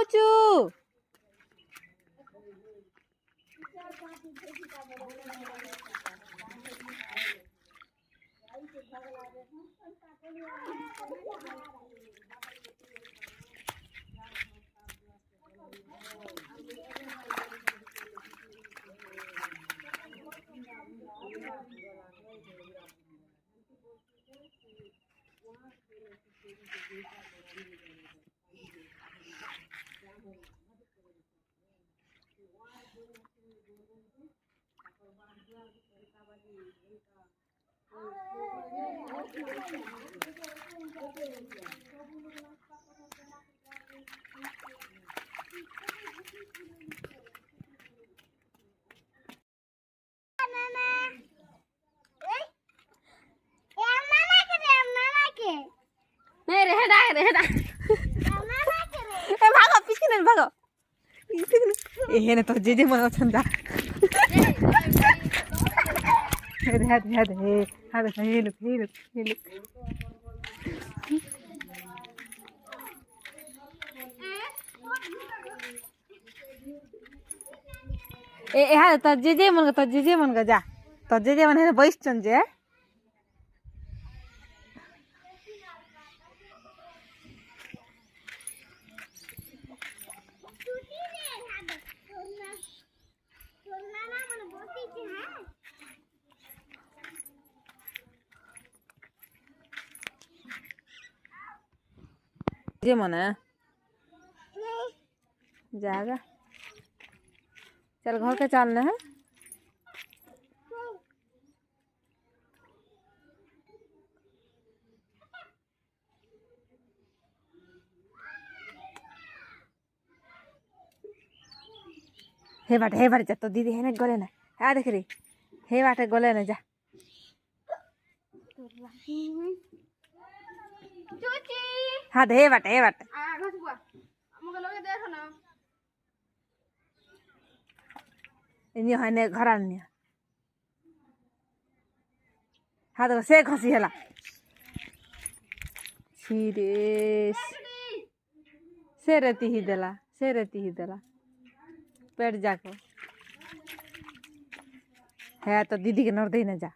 পুচু रे हेडा ए भागो पिछके नहीं भागो ए हेने तो जे मन अछन जा हेड हे हाद हेलु ए हाद तो जे मन का जा तो जे मन है बैस चन जे जे मन है जाएगा चल घर के चलना है हे बाटे जा तो दीदी है ना गले ना आ देख रही हे बाटे गले ना जा हाँ हे बाटे है घर आनी हाँ तो से खसी है से रेती ही देला पेट जाको है तो दीदी के नर दे ना जा